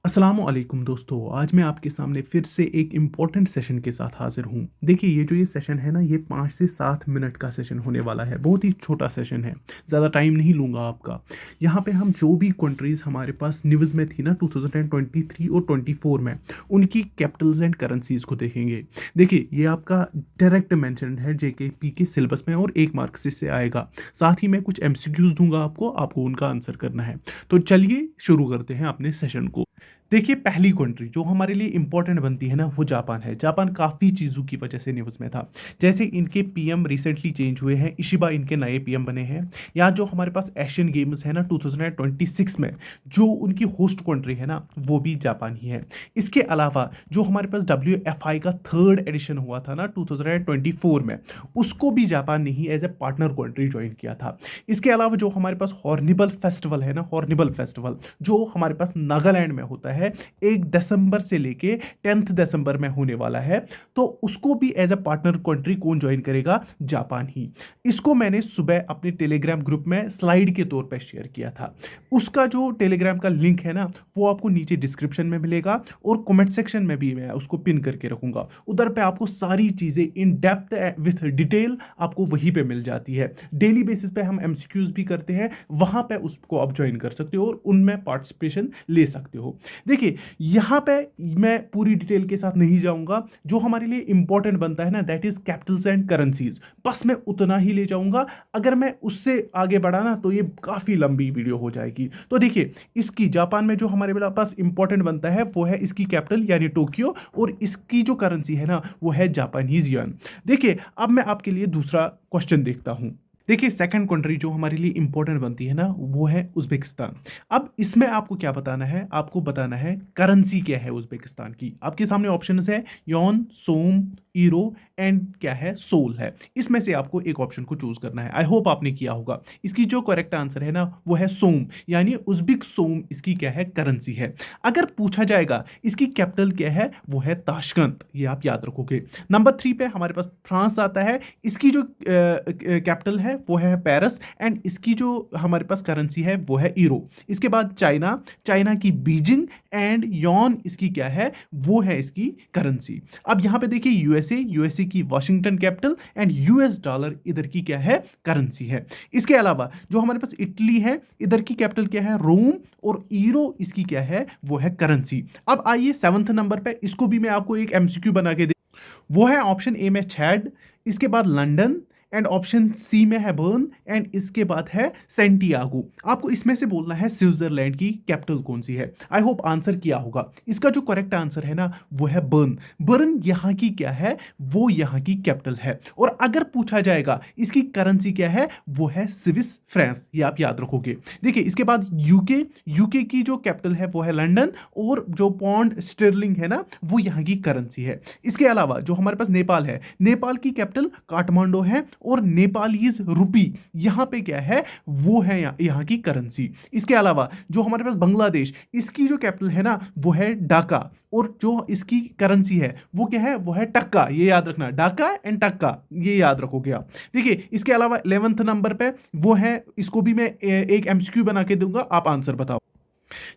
अस्सलामुअलैकुम दोस्तों, आज मैं आपके सामने फिर से एक इम्पॉर्टेंट सेशन के साथ हाज़िर हूँ। देखिए, ये सेशन है ना, ये 5 से 7 मिनट का सेशन होने वाला है। बहुत ही छोटा सेशन है, ज़्यादा टाइम नहीं लूँगा आपका। यहाँ पे हम जो भी कंट्रीज़ हमारे पास न्यूज़ में थी ना 2023 और 24 में, उनकी कैपिटल्स एंड करेंसीज़ को देखेंगे। देखिए, ये आपका डायरेक्ट मेंशन्ड है जेकेपी के सिलेबस में और 1 मार्क से आएगा। साथ ही मैं कुछ एमसीक्यूज़ दूँगा आपको उनका आंसर करना है। तो चलिए शुरू करते हैं अपने सेशन को। देखिए, पहली कंट्री जो हमारे लिए इंपॉर्टेंट बनती है ना, वो जापान है। जापान काफ़ी चीज़ों की वजह से न्यूज़ में था। जैसे इनके पीएम रिसेंटली चेंज हुए हैं, इशिबा इनके नए पीएम बने हैं। या जो हमारे पास एशियन गेम्स है ना 2026 में, जो उनकी होस्ट कंट्री है ना, वो भी जापान ही है। इसके अलावा जो हमारे पास WFI का 3rd एडिशन हुआ था ना 2024 में, उसको भी जापान ने ही as a partner country join किया था। इसके अलावा जो हमारे पास हॉर्निबल फेस्टिवल है ना, हॉर्निबल फेस्टिवल जो हमारे पास नागालैंड में होता है, 1 दिसंबर से लेके 10 दिसंबर में होने वाला है, तो उसको भी एज अ पार्टनर कंट्री कौन ज्वाइन करेगा? जापान ही। इसको मैंने सुबह अपने टेलीग्राम ग्रुप में स्लाइड के तौर पे शेयर किया था। उसका जो टेलीग्राम का लिंक है ना, वो आपको नीचे डिस्क्रिप्शन में मिलेगा और कमेंट सेक्शन में भी मैं उसको पिन करके रखूंगा। उधर पे आपको सारी चीजें इन डेप्थ विथ डिटेल आपको वहीं पे मिल जाती है। डेली बेसिस पे हम एमसीक्यूज भी करते हैं, वहां पे उसको आप ज्वाइन कर सकते हो और उनमें पार्टिसिपेशन ले सकते हो। देखिए, यहाँ पे मैं पूरी डिटेल के साथ नहीं जाऊंगा। जो हमारे लिए इंपॉर्टेंट बनता है ना, that is Capitals and currencies, बस मैं उतना ही ले जाऊंगा। अगर मैं उससे आगे बढ़ा ना, तो ये काफी लंबी वीडियो हो जाएगी। तो देखिए, इसकी जापान में जो हमारे पास इंपॉर्टेंट बनता है वो है इसकी कैपिटल यानी टोक्यो, और इसकी जो करेंसी है ना, वो है जापानीज यन। देखिए, अब मैं आपके लिए दूसरा क्वेश्चन देखता हूं। देखिए, सेकंड कंट्री जो हमारे लिए इंपॉर्टेंट बनती है ना, वो है उज्बेकिस्तान। अब इसमें आपको क्या बताना है? आपको बताना है करेंसी क्या है उज्बेकिस्तान की। आपके सामने ऑप्शंस है योन, सोम, ईरो एंड क्या है, सोल है। इसमें से आपको एक ऑप्शन को चूज करना है। आई होप आपने किया होगा। इसकी जो करेक्ट आंसर है ना, वो है सोम, यानी उज्बिक सोम इसकी क्या है, करेंसी है। अगर पूछा जाएगा इसकी कैपिटल क्या है, वो है ताशकंद, ये आप याद रखोगे। नंबर 3 पे हमारे पास फ्रांस आता है। इसकी जो कैपिटल है वो है पेरिस, एंड इसकी जो हमारे पास करेंसी है वो है ईरो। इसके बाद चाइना, चाइना की बीजिंग, एंड यॉन इसकी क्या है, वो है इसकी करेंसी। अब यहां पे देखिए यूएसए, यूएसए की Washington capital, and US dollar इधर की क्या है, करेंसी है। इसके अलावा जो हमारे पास इटली है, इधर की कैपिटल क्या है, रोम, और ईरो इसकी क्या है, वो है करेंसी। अब आइए 7th नंबर पे, इसको भी मैं आपको एक एमसीक्यू बना के दे, वो है ऑप्शन ए में छैड, इसके बाद लंदन, एंड ऑप्शन सी में है बर्न, एंड इसके बाद है सेंटियागो। आपको इसमें से बोलना है स्विट्जरलैंड की कैपिटल कौन सी है। आई होप आंसर किया होगा। इसका जो करेक्ट आंसर है ना, वो है बर्न। बर्न यहाँ की क्या है, वो यहाँ की कैपिटल है। और अगर पूछा जाएगा इसकी करेंसी क्या है, वो है स्विस फ्रांस, ये आप याद रखोगे। देखिए, इसके बाद यूके, यूके की जो कैपिटल है वो है लंदन, और जो पौंड स्टर्लिंग है ना, वो यहाँ की करेंसी है। इसके अलावा जो हमारे पास नेपाल है, नेपाल की कैपिटल काठमांडू है, और नेपालीज रुपी यहां पे क्या है, वो है यहाँ की करेंसी। इसके अलावा जो हमारे पास बांग्लादेश, इसकी जो कैपिटल है ना, वो है ढाका, और जो इसकी करेंसी है वो क्या है, वो है टक्का। ये याद रखना, ढाका एंड टक्का, ये याद रखोगे आप। देखिए, इसके अलावा 11th नंबर पे वो है, इसको भी मैं एक एमसीक्यू बना के दूंगा, आप आंसर बताओ।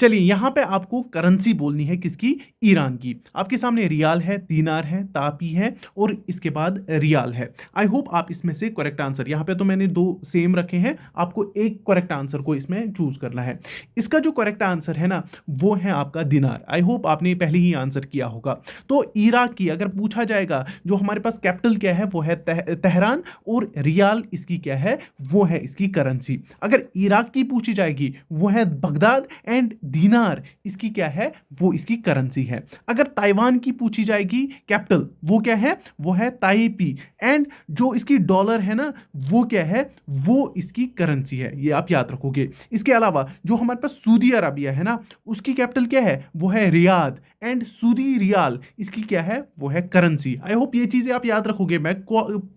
चलिए, यहां पे आपको करेंसी बोलनी है किसकी, ईरान की। आपके सामने रियाल है, दीनार है, तापी है, और इसके बाद रियाल है। आई होप आप इसमें से करेक्ट आंसर, यहां पे तो मैंने दो सेम रखे हैं, आपको एक करेक्ट आंसर को इसमें चूज करना है। इसका जो करेक्ट आंसर है ना, वो है आपका दिनार। आई होप आपने पहले ही आंसर किया होगा। तो इराक की अगर पूछा जाएगा, जो हमारे पास कैपिटल क्या है, वो है तेहरान, और रियाल इसकी क्या है, वो है इसकी करेंसी। अगर इराक की पूछी जाएगी, वो है बगदाद, एंड दीनार इसकी क्या है, वो इसकी करेंसी है। अगर ताइवान की पूछी जाएगी कैपिटल, वो क्या है, वो है ताइपी, एंड जो इसकी डॉलर है ना, वो क्या है, वो इसकी करेंसी है, ये आप याद रखोगे। इसके अलावा जो हमारे पास सऊदी अरबिया है ना, उसकी कैपिटल क्या है, वो है रियाद, एंड सऊदी रियाल इसकी क्या है, वो है करेंसी। आई होप ये चीजें आप याद रखोगे। मैं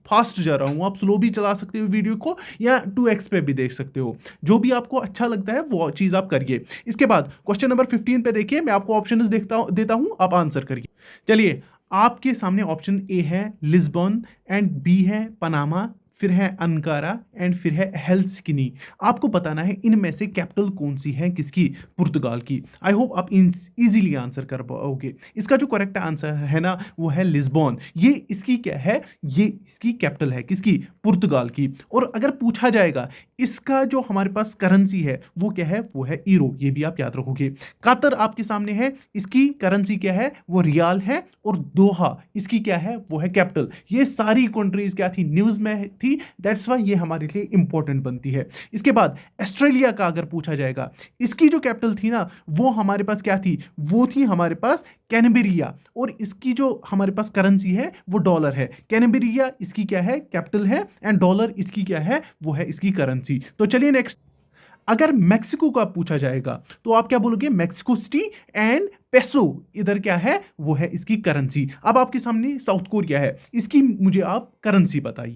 फास्ट जा रहा हूं, आप स्लो भी चला सकते हो वीडियो को, या 2x पे भी देख सकते हो। जो भी आपको अच्छा लगता है वो चीज आप करिए। इसके बाद क्वेश्चन नंबर 15 पे देखिए, मैं आपको ऑप्शंस देता हूं, आप आंसर करिए। चलिए, आपके सामने ऑप्शन ए है लिस्बन, एंड बी है पनामा, फिर है अंकारा एंड फिर है हेल्सिंकी। आपको बताना है इनमें से कैपिटल कौन सी है किसकी, पुर्तगाल की। आई होप आप इन इजीली आंसर कर पाओगे। इसका जो करेक्ट आंसर है ना वो है लिस्बन। ये इसकी क्या है, ये इसकी कैपिटल है किसकी, पुर्तगाल की। और अगर पूछा जाएगा इसका जो हमारे पास करेंसी है वो क्या है, वो है यूरो, ये भी आप याद रखोगे। कतर आपके सामने है, इसकी करेंसी क्या है, वो रियाल है। और दोहा इसकी क्या है, वो है कैपिटल। ये सारी कंट्रीज क्या थी, न्यूज में थी, दैट्स वाई ये हमारे लिए इंपॉर्टेंट बनती है। इसके बाद ऑस्ट्रेलिया का अगर पूछा जाएगा, इसकी जो कैपिटल थी ना वो हमारे पास क्या थी, वो थी हमारे पास कैनबेरिया। और इसकी जो हमारे पास करेंसी है वो डॉलर है। कैनबेरिया इसकी क्या है, कैपिटल है, एंड डॉलर इसकी क्या है, वो है इसकी करेंसी। तो चलिए नेक्स्ट, अगर मेक्सिको का पूछा जाएगा तो आप क्या बोलोगे, मेक्सिको सिटी एंड पेसो इधर क्या है, वो है इसकी करेंसी। अब आपके सामने साउथ कोरिया है, इसकी मुझे आप करेंसी बताइए।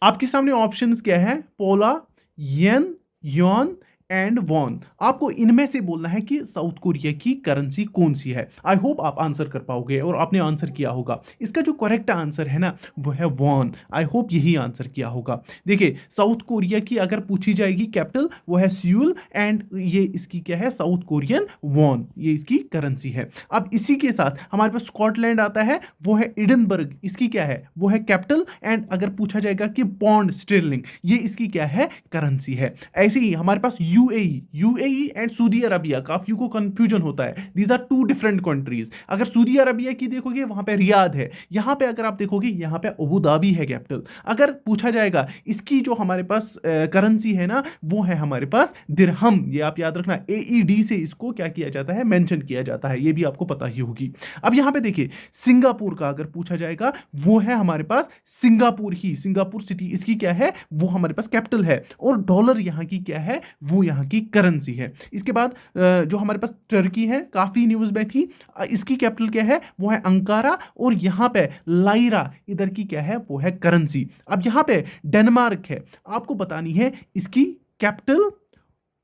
आपके सामने ऑप्शंस क्या है, पोला, येन, यॉन एंड वॉन। आपको इनमें से बोलना है कि साउथ कोरिया की करेंसी कौन सी है। आई होप आप आंसर कर पाओगे और आपने आंसर किया होगा। इसका जो करेक्ट आंसर है ना वो है वॉन। आई होप यही आंसर किया होगा। देखिए साउथ कोरिया की अगर पूछी जाएगी कैपिटल वो है सियोल, एंड ये इसकी क्या है, साउथ कोरियन वॉन, ये इसकी करेंसी है। अब इसी के साथ हमारे पास स्कॉटलैंड आता है, वो है एडिनबर्ग, इसकी क्या है, वो है कैपिटल। एंड अगर पूछा जाएगा कि पौंड स्टर्लिंग, ये इसकी क्या है, करेंसी है। ऐसे ही हमारे पास यूएई एंड सऊदी अरबिया, काफी को कंफ्यूजन होता है, these are two different countries. अगर सऊदी अरबिया की देखोगे वहां पे रियाद है, यहां पे अगर आप देखोगे यहां पे अबू धाबी है कैपिटल। अगर पूछा जाएगा इसकी जो हमारे पास करेंसी है ना वो है हमारे पास दिरहम, ये आप याद रखना, एईडी से इसको क्या किया जाता है, मेंशन किया जाता है, ये भी आपको पता ही होगी। अब यहां पे देखिए सिंगापुर का अगर पूछा जाएगा वो है हमारे पास सिंगापुर ही, सिंगापुर सिटी इसकी क्या है, वो हमारे पास कैपिटल है। और डॉलर यहां की क्या है, वो यहाँ की करेंसी है। इसके बाद जो हमारे पास टर्की है, काफी न्यूज में थी, इसकी कैपिटल क्या है, वो है अंकारा। और यहाँ पे लाइरा इधर की क्या है, वो है करेंसी। अब यहाँ पे डेनमार्क है, आपको बतानी है इसकी कैपिटल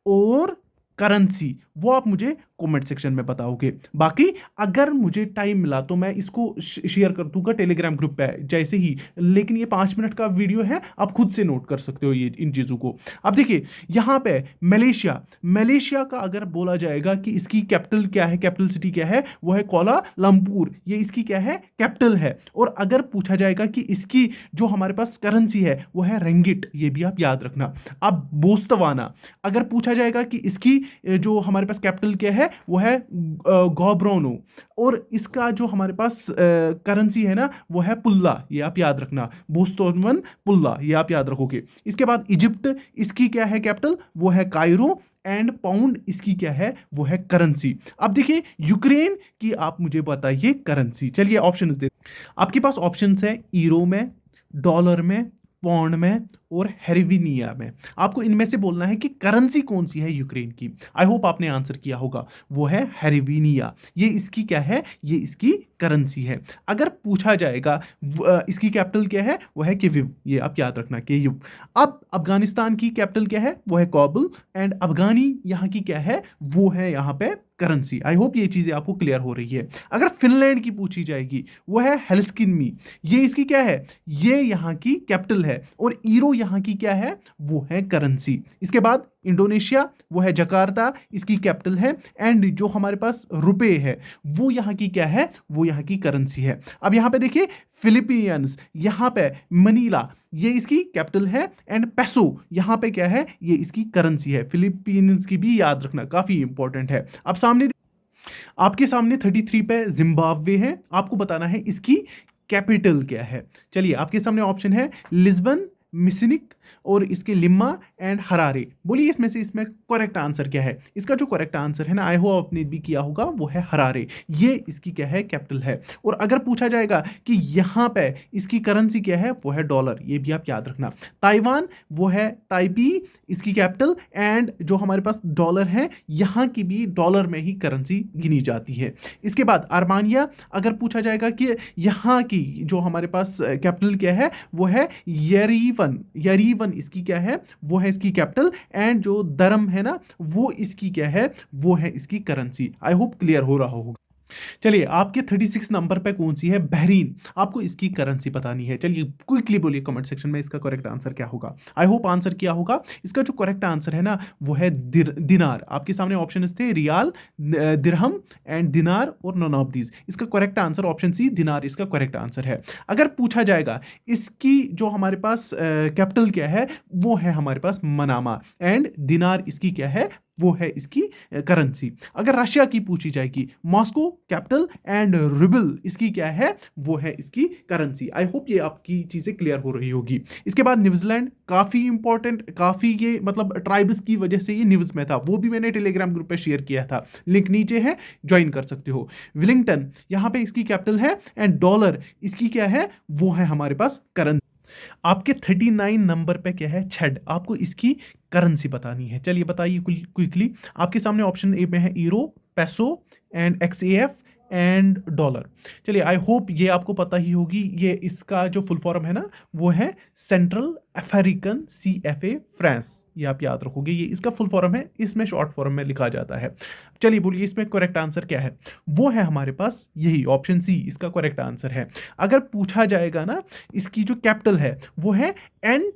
और करेंसी, वो आप मुझे कमेंट सेक्शन में बताओगे। बाकी अगर मुझे टाइम मिला तो मैं इसको शेयर कर दूंगा टेलीग्राम ग्रुप पे जैसे ही, लेकिन ये 5 मिनट का वीडियो है, आप खुद से नोट कर सकते हो ये इन चीज़ों को। अब देखिए यहाँ पे मलेशिया, मलेशिया का अगर बोला जाएगा कि इसकी कैपिटल क्या है, कैपिटल सिटी क्या है, वो है कोलालंपुर, ये इसकी क्या है, कैपिटल है। और अगर पूछा जाएगा कि इसकी जो हमारे पास करेंसी है वो है रिंगिट, ये भी आप याद रखना। अब बोत्सवाना, अगर पूछा जाएगा कि इसकी जो हमारे पास कैपिटल क्या है, वो है गाब्रोनो। और इसका जो हमारे पास करेंसी है ना वो है पुल्ला, ये आप याद रखना, बोत्सवान पुल्ला, ये आप याद रखोगे। इसके बाद इजिप्ट, इसकी क्या है कैपिटल, वो है कायरो। एंड पाउंड इसकी क्या है, वो है करेंसी। अब देखिए यूक्रेन की आप मुझे बताइए करेंसी। चलिए ऑप्शंस दे, आपके पास ऑप्शंस है यूरो में, डॉलर में, पौंड में और हेरविनिया में। आपको इनमें से बोलना है कि करेंसी कौन सी है यूक्रेन की। आई होप आपने आंसर किया होगा, वो है हेरविनिया, ये इसकी क्या है, ये इसकी करेंसी है। अगर पूछा जाएगा इसकी कैपिटल क्या है, वो है कीव, ये आप याद रखना कीव। अब अफगानिस्तान की कैपिटल क्या है, वो है काबुल। एंड अफगानी यहाँ की क्या है, वो है यहाँ पे करेंसी। आई होप ये चीजें आपको क्लियर हो रही है। अगर फिनलैंड की पूछी जाएगी वो है हेल्सिंकी, ये इसकी क्या है, ये यहाँ की कैपिटल है। और ईरो यहाँ की क्या है, वो है करेंसी। इसके बाद इंडोनेशिया, वो है जकार्ता, इसकी कैपिटल है। एंड जो हमारे पास रुपए है वो यहाँ की क्या है, वो यहाँ की करेंसी है। अब यहाँ पे देखिए फिलीपींस, यहाँ पे मनीला, ये इसकी कैपिटल है। एंड पेसो यहाँ पे क्या है, ये इसकी करेंसी है। फिलीपींस की भी याद रखना, काफी इंपॉर्टेंट है। अब सामने आपके सामने 33 पे जिम्बाब्वे है, आपको बताना है इसकी कैपिटल क्या है। चलिए आपके सामने ऑप्शन है लिस्बन, मिसिनिक और इसके लिम्मा एंड हरारे। बोलिए इसमें से इसमें करेक्ट आंसर क्या है। इसका जो करेक्ट आंसर है ना, आई होप आपने भी किया होगा, वो है हरारे, ये इसकी क्या है, कैपिटल है। और अगर पूछा जाएगा कि यहाँ पे इसकी करेंसी क्या है, वो है डॉलर, ये भी आप याद रखना। ताइवान, वो है ताइपी, इसकी कैपिटल। एंड जो हमारे पास डॉलर है, यहाँ की भी डॉलर में ही करेंसी गिनी जाती है। इसके बाद आर्मानिया, अगर पूछा जाएगा कि यहाँ की जो हमारे पास कैपिटल क्या है, वो है येरीवन, येरीवन इसकी क्या है, वो है इसकी कैपिटल। एंड जो दरम है ना, वो इसकी क्या है, वो है इसकी करेंसी। आई होप क्लियर हो रहा होगा। चलिए, आपके 36 नंबर पे कौन सी है? बहरीन। आपको इसकी करेंसी बतानी है। चलिए क्विकली बोलिए कमेंट सेक्शन में इसका करेक्ट आंसर क्या होगा। आई होप आंसर क्या होगा। इसका जो करेक्ट आंसर है ना, वो है दिनार। आपके सामने ऑप्शन थे रियाल, दिरहम एंड दिनार और नॉन ऑफ दीज। इसका करेक्ट आंसर ऑप्शन सी दिनार इसका करेक्ट आंसर है। अगर पूछा जाएगा इसकी जो हमारे पास कैपिटल क्या है, वो है हमारे पास मनामा, एंड दिनार इसकी क्या है, वो है इसकी करेंसी। अगर रशिया की पूछी जाएगी, मॉस्को कैपिटल एंड रूबल इसकी क्या है, वो है इसकी करेंसी। आई होप ये आपकी चीजें क्लियर हो रही होगी। इसके बाद न्यूजीलैंड, काफी इंपॉर्टेंट, काफी ये मतलब ट्राइब्स की वजह से ये न्यूज में था, वो भी मैंने टेलीग्राम ग्रुप पे शेयर किया था, लिंक नीचे है, ज्वाइन कर सकते हो। विलिंगटन यहाँ पे इसकी कैपिटल है, एंड डॉलर इसकी क्या है, वो है हमारे पास करेंसी। आपके 39 नंबर पे क्या है? छड। आपको इसकी करेंसी बतानी है। चलिए बताइए क्विकली। आपके सामने ऑप्शन ए में है euro, peso and XAF and dollar. चलिए आई होप ये आपको पता ही होगी। ये इसका जो फुल फॉर्म है ना, वो है सेंट्रल अफ्रीकन CFA फ्रांस। ये आप याद रखोगे, ये इसका फुल फॉर्म है, इसमें शॉर्ट फॉर्म में लिखा जाता है। चलिए बोलिए इसमें करेक्ट आंसर क्या है? वो है हमारे पास यही ऑप्शन सी इसका करेक्ट आंसर है। अगर पूछा जाएगा ना, इसकी जो कैपिटल है वो है एन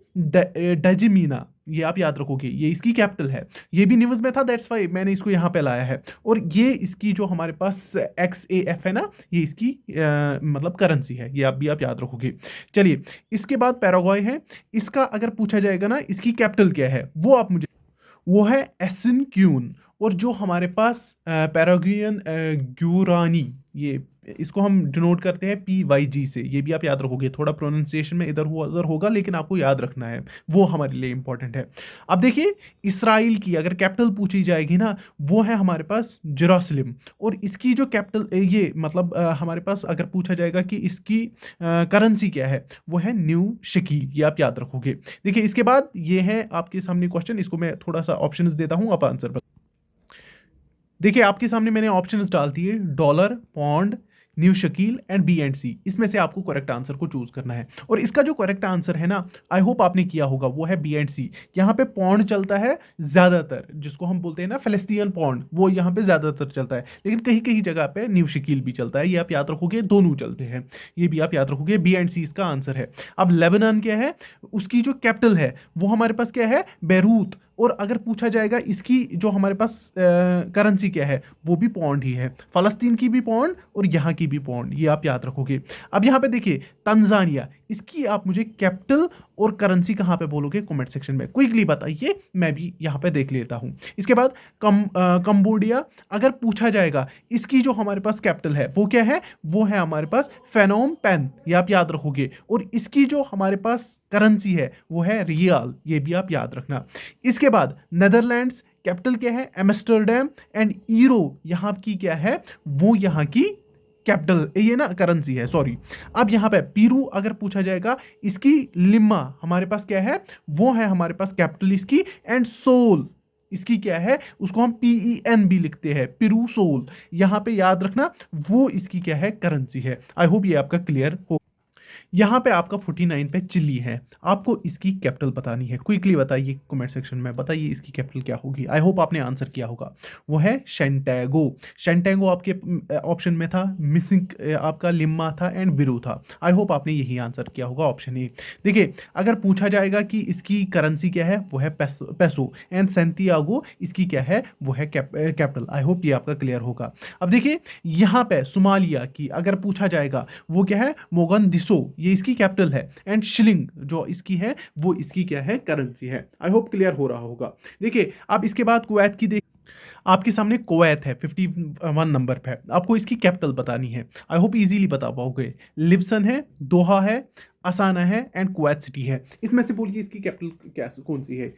डजमीना। ये आप याद रखोगे, ये इसकी कैपिटल है। ये भी न्यूज़ में था, दैट्स वाई मैंने इसको यहाँ पे लाया है। और ये इसकी जो हमारे पास XAF है ना, ये इसकी मतलब करेंसी है। ये आप याद रखोगे। चलिए इसके बाद पैराग्वाय है। इसका अगर पूछा जाएगा ना, इसकी कैपिटल क्या है, वो आप मुझे, वो है एसिनक्यून। और जो हमारे पास पैराग्वियन ग्यूरानी, ये इसको हम डिनोट करते हैं PYG से। ये भी आप याद रखोगे, थोड़ा प्रोनाउंसिएशन में इधर हुआ उधर होगा, लेकिन आपको याद रखना है, वो हमारे लिए इंपॉर्टेंट है। अब देखिए इसराइल की अगर कैपिटल पूछी जाएगी ना, वो है हमारे पास जेरूसलम। और इसकी जो कैपिटल ये मतलब हमारे पास अगर पूछा जाएगा कि इसकी करेंसी क्या है, वो है न्यू शकील। ये आप याद रखोगे। देखिए इसके बाद ये है आपके सामने क्वेश्चन, इसको मैं थोड़ा सा ऑप्शंस देता हूं, आप आंसर। देखिए आपके सामने मैंने ऑप्शंस डाल दिए, dollar, pound, new shekel and B&C। इसमें से आपको करेक्ट आंसर को चूज करना है। और इसका जो करेक्ट आंसर है ना, आई होप आपने किया होगा, वो है B&C। यहाँ पे पौंड चलता है ज्यादातर, जिसको हम बोलते हैं ना फेलेस्टियन पौंड, वो यहाँ पे ज्यादातर चलता है। लेकिन कहीं कहीं जगह पे न्यू शकील भी चलता है। ये आप याद रखोगे, दोनों चलते हैं। ये भी आप याद रखोगे, B&C इसका आंसर है। अब लेबनान क्या है, उसकी जो कैपिटल है वो हमारे पास क्या है, बेरूत। और अगर पूछा जाएगा इसकी जो हमारे पास करेंसी क्या है, वो भी पौंड ही है। फलस्तीन की भी पौंड और यहाँ की भी पौंड। ये आप याद रखोगे। अब यहाँ पे देखिए तंजानिया, इसकी आप मुझे कैपिटल और करेंसी कहाँ पे बोलोगे कमेंट सेक्शन में क्विकली बताइए, मैं भी यहाँ पे देख लेता हूँ। इसके बाद कंबोडिया, अगर पूछा जाएगा इसकी जो हमारे पास कैपिटल है वो क्या है, वो है हमारे पास फेनोम पेन। ये आप याद रखोगे। और इसकी जो हमारे पास करेंसी है वो है रियाल। ये भी आप याद रखना। इसके बाद नेदरलैंड्स, कैपिटल क्या है, एम्स्टर्डम एंड यूरो यहाँ की क्या है, वो यहाँ की कैपिटल, ये ना करेंसी है, सॉरी। अब यहाँ पे पीरू अगर पूछा जाएगा, इसकी लिम्मा हमारे पास क्या है, वो है हमारे पास कैपिटल इसकी, एंड सोल इसकी क्या है, उसको हम PEN भी लिखते हैं, पिरू सोल। यहाँ पे याद रखना, वो इसकी क्या है, करेंसी है। आई होप ये आपका क्लियर हो। यहाँ पे आपका 49 पे चिली है। आपको इसकी कैपिटल बतानी है। क्विकली बताइए कमेंट सेक्शन में, बताइए इसकी कैपिटल क्या होगी। आई होप आपने आंसर किया होगा। वो है शेंटेगो। शेंटेगो आपके ऑप्शन में था, मिसिंग आपका लिम्मा था एंड बिरू था। आई होप आपने यही आंसर किया होगा, ऑप्शन ए। देखिए अगर पूछा जाएगा कि इसकी करेंसी क्या है, वो है पेसो एंड सेंटियागो इसकी क्या है, वो है कैपिटल। आई होप ये आपका क्लियर होगा। अब देखिए यहाँ पे सोमालिया की अगर पूछा जाएगा, वो क्या है, मोगनदिसो, ये इसकी कैपिटल है, एंड शिलिंग जो इसकी है, वो इसकी क्या है, करेंसी है। आई होप क्लियर हो रहा होगा। देखिए अब इसके बाद कुवैत की आपके सामने कुवैत है 51 नंबर पे। आपको इसकी कैपिटल बतानी है। आई होप इजीली बता पाओगे। लिब्सन है, दोहा है, असाना है एंड कुवैत सिटी है। इसमें से बोलिए इसकी कैपिटल क्या कौन सी है।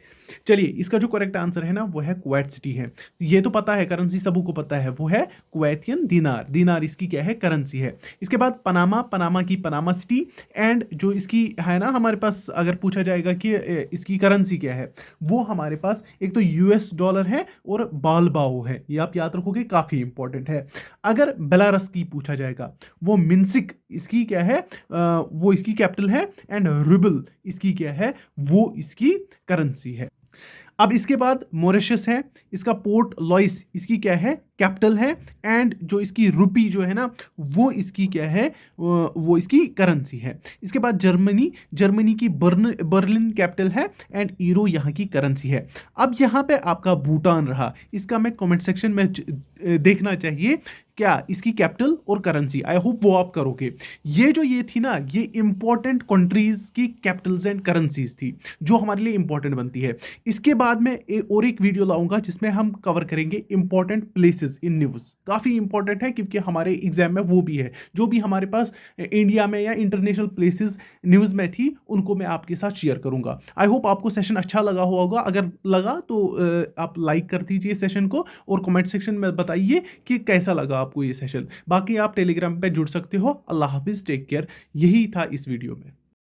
चलिए इसका जो करेक्ट आंसर है ना, वो है कुवैत सिटी है। ये तो पता है, करेंसी सबको को पता है, वो है कुवैतियन दिनार। दिनार इसकी क्या है, करेंसी है। इसके बाद पनामा, पनामा की पनामा सिटी, एंड जो इसकी है ना हमारे पास, अगर पूछा जाएगा कि इसकी करेंसी क्या है, वो हमारे पास एक तो US डॉलर है और बालबाओ है। ये आप याद रखोगे, काफी इंपॉर्टेंट है। अगर बेलारस की पूछा जाएगा, वो मिन्सिक इसकी क्या है, वो इसकी कैपिटल है, एंड रूबल इसकी क्या है, वो इसकी करेंसी है। अब इसके बाद मॉरिशस है, इसका पोर्ट लॉइस इसकी क्या है, कैपिटल है, एंड जो इसकी रुपी जो है ना वो इसकी क्या है, वो इसकी करेंसी है। इसके बाद जर्मनी, जर्मनी की बर्लिन कैपिटल है, एंड यूरो यहाँ की करेंसी है। अब यहाँ पे आपका भूटान रहा, इसका मैं कमेंट सेक्शन में देखना चाहिए क्या इसकी कैपिटल और करेंसी। आई होप वो आप करोगे। ये थी ना, ये इंपॉर्टेंट कंट्रीज की कैपिटल्स एंड करेंसीज थी जो हमारे लिए इंपॉर्टेंट बनती है। इसके बाद मैं और एक वीडियो लाऊंगा जिसमें हम कवर करेंगे इंपॉर्टेंट प्लेसेस इन न्यूज़। काफ़ी इंपॉर्टेंट है क्योंकि हमारे एग्जाम में वो भी है, जो भी हमारे पास इंडिया में या इंटरनेशनल प्लेसेस न्यूज़ में थी उनको मैं आपके साथ शेयर करूंगा। आई होप आपको सेशन अच्छा लगा होगा। अगर लगा तो आप लाइक कर दीजिए सेशन को, और कमेंट सेक्शन में बताइए कि कैसा लगा आपको ये सेशन। बाकी आप टेलीग्राम पे जुड़ सकते हो। अल्लाह हाफिज़, टेक केयर। यही था इस वीडियो में।